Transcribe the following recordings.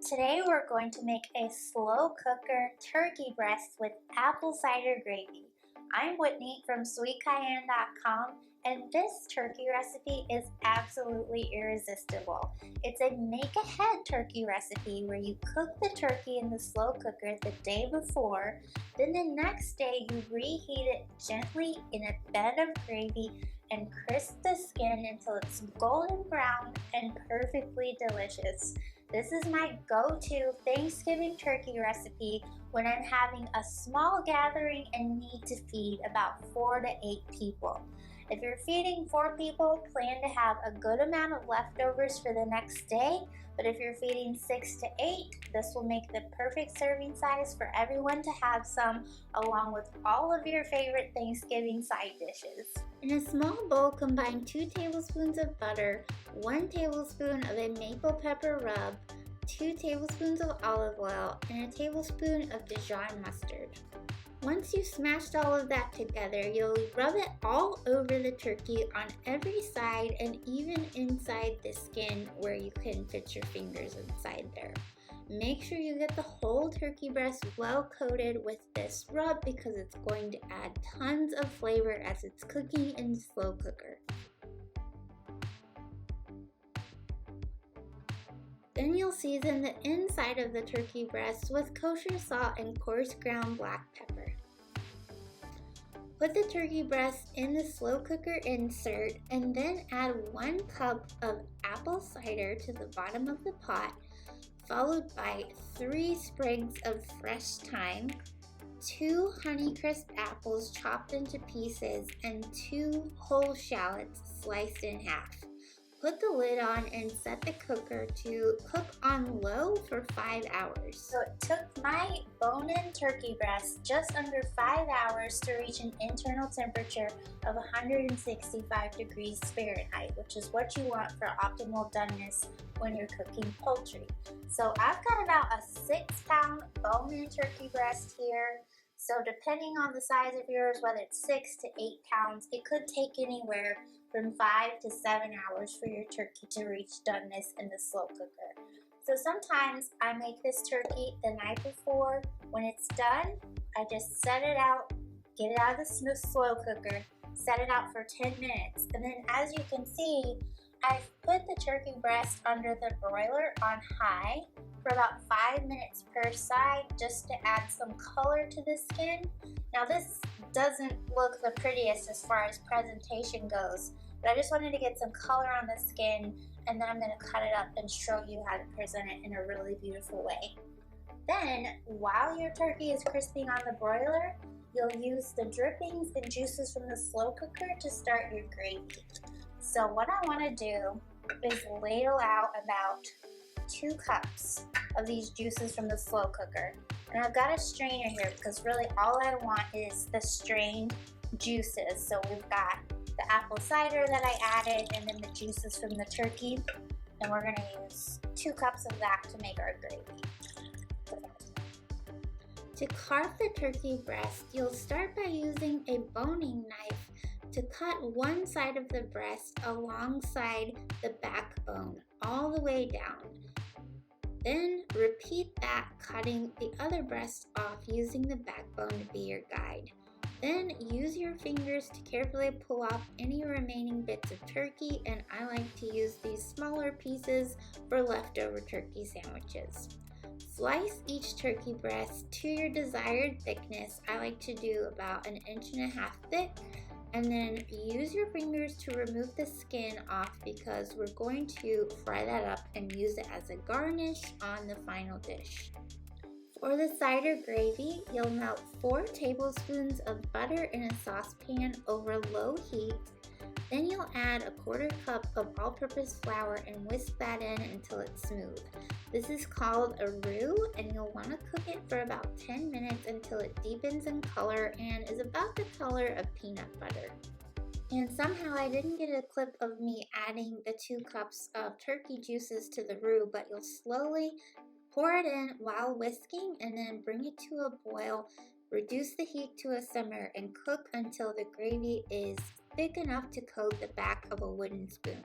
Today we're going to make a slow cooker turkey breast with apple cider gravy. I'm Whitney from sweetcayenne.com, and this turkey recipe is absolutely irresistible. It's a make-ahead turkey recipe where you cook the turkey in the slow cooker the day before, then the next day you reheat it gently in a bed of gravy and crisp the skin until it's golden brown and perfectly delicious. This is my go-to Thanksgiving turkey recipe when I'm having a small gathering and need to feed about 4 to 8 people. If you're feeding 4 people, plan to have a good amount of leftovers for the next day, but if you're feeding 6 to 8, this will make the perfect serving size for everyone to have some, along with all of your favorite Thanksgiving side dishes. In a small bowl, combine 2 tablespoons of butter, 1 tablespoon of a maple pepper rub, 2 tablespoons of olive oil, and a tablespoon of Dijon mustard. Once you've smashed all of that together, you'll rub it all over the turkey on every side and even inside the skin where you can fit your fingers inside there. Make sure you get the whole turkey breast well coated with this rub because it's going to add tons of flavor as it's cooking in the slow cooker. Then you'll season the inside of the turkey breast with kosher salt and coarse ground black pepper. Put the turkey breast in the slow cooker insert and then add 1 cup of apple cider to the bottom of the pot, followed by 3 sprigs of fresh thyme, 2 Honeycrisp apples chopped into pieces, and 2 whole shallots sliced in half. Put the lid on and set the cooker to cook on low for 5 hours. So it took my bone-in turkey breast just under 5 hours to reach an internal temperature of 165 degrees Fahrenheit, which is what you want for optimal doneness when you're cooking poultry. So I've got about a 6-pound bone-in turkey breast here. So depending on the size of yours, whether it's 6 to 8 pounds, it could take anywhere from 5 to 7 hours for your turkey to reach doneness in the slow cooker. So sometimes I make this turkey the night before. When it's done, I just set it out, get it out of the slow cooker, set it out for 10 minutes. And then as you can see, I've put the turkey breast under the broiler on high for about 5 minutes per side just to add some color to the skin. Now this doesn't look the prettiest as far as presentation goes, but I just wanted to get some color on the skin, and then I'm going to cut it up and show you how to present it in a really beautiful way. Then, while your turkey is crisping on the broiler, you'll use the drippings and juices from the slow cooker to start your gravy. So what I want to do is ladle out about 2 cups of these juices from the slow cooker. And I've got a strainer here because really all I want is the strained juices. So we've got the apple cider that I added and then the juices from the turkey. And we're going to use 2 cups of that to make our gravy. To carve the turkey breast, you'll start by using a boning knife to cut one side of the breast alongside the backbone all the way down. Then repeat that, cutting the other breast off using the backbone to be your guide. Then use your fingers to carefully pull off any remaining bits of turkey, and I like to use these smaller pieces for leftover turkey sandwiches. Slice each turkey breast to your desired thickness. I like to do about 1.5 inches thick. And then use your fingers to remove the skin off because we're going to fry that up and use it as a garnish on the final dish. For the cider gravy, you'll melt 4 tablespoons of butter in a saucepan over low heat. Then you'll add 1/4 cup of all-purpose flour and whisk that in until it's smooth. This is called a roux, and you'll want to cook it for about 10 minutes until it deepens in color and is about the color of peanut butter. And somehow I didn't get a clip of me adding the 2 cups of turkey juices to the roux, but you'll slowly pour it in while whisking and then bring it to a boil. Reduce the heat to a simmer and cook until the gravy is thick enough to coat the back of a wooden spoon.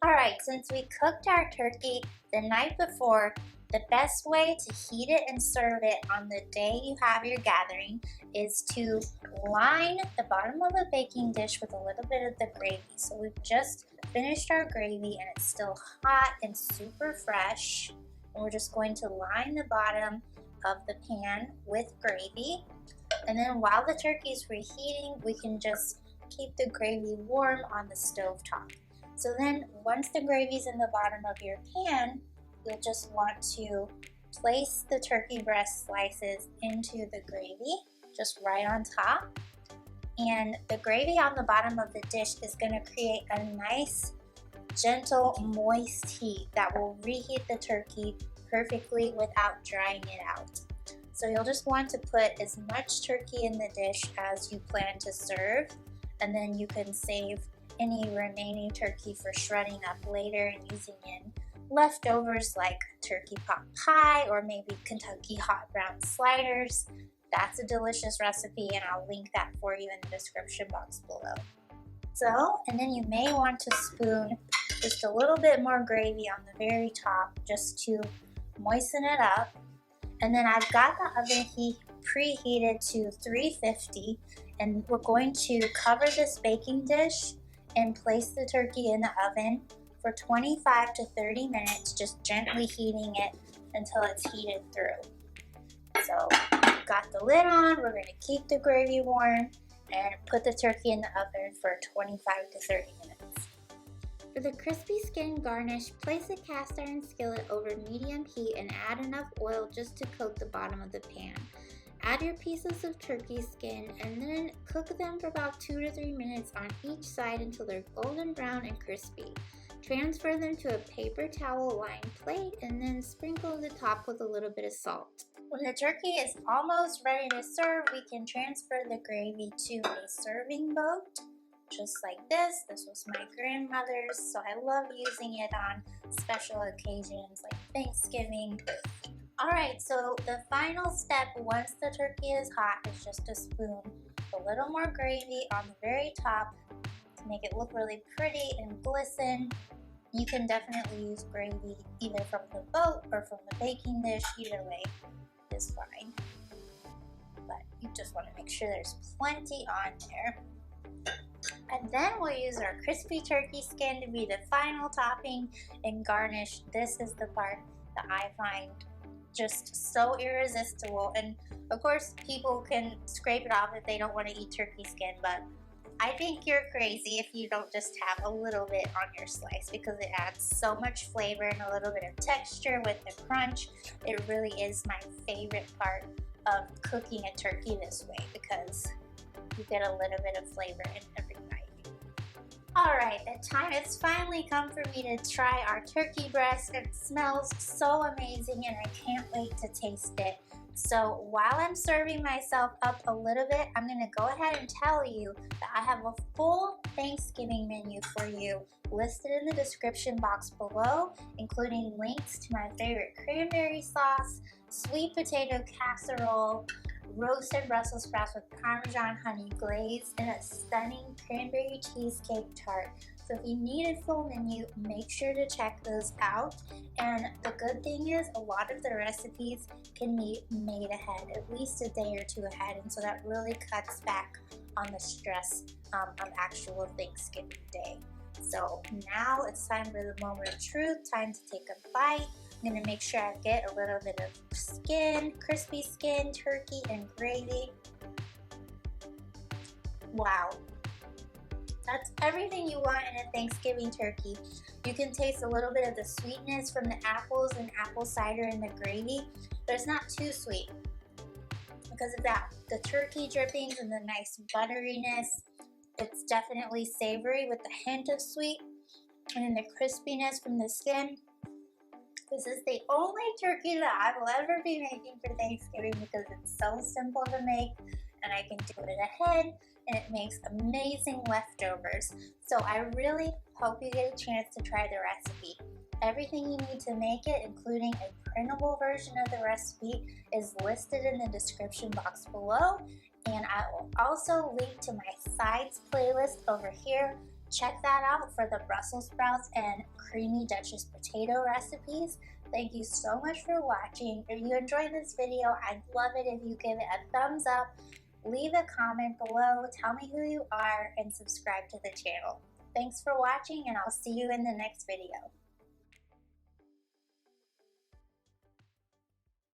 Alright, since we cooked our turkey the night before, The best way to heat it and serve it on the day you have your gathering is to line the bottom of the baking dish with a little bit of the gravy. So we've just finished our gravy and it's still hot and super fresh. And we're just going to line the bottom of the pan with gravy. And then while the turkey is reheating, we can just keep the gravy warm on the stove top. So then once the gravy's in the bottom of your pan, you'll just want to place the turkey breast slices into the gravy, just right on top. And the gravy on the bottom of the dish is going to create a nice, gentle, moist heat that will reheat the turkey perfectly without drying it out. So you'll just want to put as much turkey in the dish as you plan to serve, and then you can save any remaining turkey for shredding up later and using in leftovers like turkey pot pie or maybe Kentucky hot brown sliders. That's a delicious recipe and I'll link that for you in the description box below. So, and then you may want to spoon just a little bit more gravy on the very top just to moisten it up. And then I've got the oven preheated to 350, and we're going to cover this baking dish and place the turkey in the oven for 25 to 30 minutes, just gently heating it until it's heated through. So got the lid on, we're going to keep the gravy warm and put the turkey in the oven for 25 to 30 minutes. For the crispy skin garnish, place a cast iron skillet over medium heat and add enough oil just to coat the bottom of the pan. Add your pieces of turkey skin and then cook them for about 2 to 3 minutes on each side until they're golden brown and crispy. Transfer them to a paper towel lined plate and then sprinkle the top with a little bit of salt. When the turkey is almost ready to serve, we can transfer the gravy to a serving boat. Just like this. This was my grandmother's, so I love using it on special occasions like Thanksgiving. Alright, so the final step once the turkey is hot is just to spoon a little more gravy on the very top to make it look really pretty and glisten. You can definitely use gravy either from the boat or from the baking dish. Either way is fine. But you just want to make sure there's plenty on there. And then we'll use our crispy turkey skin to be the final topping and garnish. This is the part that I find just so irresistible. And of course, people can scrape it off if they don't want to eat turkey skin, but I think you're crazy if you don't just have a little bit on your slice because it adds so much flavor and a little bit of texture with the crunch. It really is my favorite part of cooking a turkey this way because you get a little bit of flavor in every bite. Alright, the time has finally come for me to try our turkey breast. It smells so amazing and I can't wait to taste it. So while I'm serving myself up a little bit, I'm going to go ahead and tell you that I have a full Thanksgiving menu for you listed in the description box below, including links to my favorite cranberry sauce, sweet potato casserole, roasted Brussels sprouts with Parmesan honey glaze, and a stunning cranberry cheesecake tart. So if you need a full menu, make sure to check those out. And the good thing is a lot of the recipes can be made ahead, at least a day or two ahead, and so that really cuts back on the stress of actual Thanksgiving Day. So now it's time for the moment of truth, time to take a bite. I'm going to make sure I get a little bit of skin, crispy skin, turkey, and gravy. Wow. That's everything you want in a Thanksgiving turkey. You can taste a little bit of the sweetness from the apples and apple cider in the gravy, but it's not too sweet because of that. The turkey drippings and the nice butteriness. It's definitely savory with a hint of sweet, and then the crispiness from the skin. This is the only turkey that I will ever be making for Thanksgiving because it's so simple to make and I can do it ahead and it makes amazing leftovers. So I really hope you get a chance to try the recipe. Everything you need to make it, including a printable version of the recipe, is listed in the description box below, and I will also link to my sides playlist over here. Check that out for the Brussels sprouts and creamy Duchess potato recipes. thank you so much for watching. If you enjoyed this video, I'd love it if you give it a thumbs up, leave a comment below, tell me who you are, and subscribe to the channel. Thanks for watching, and I'll see you in the next video.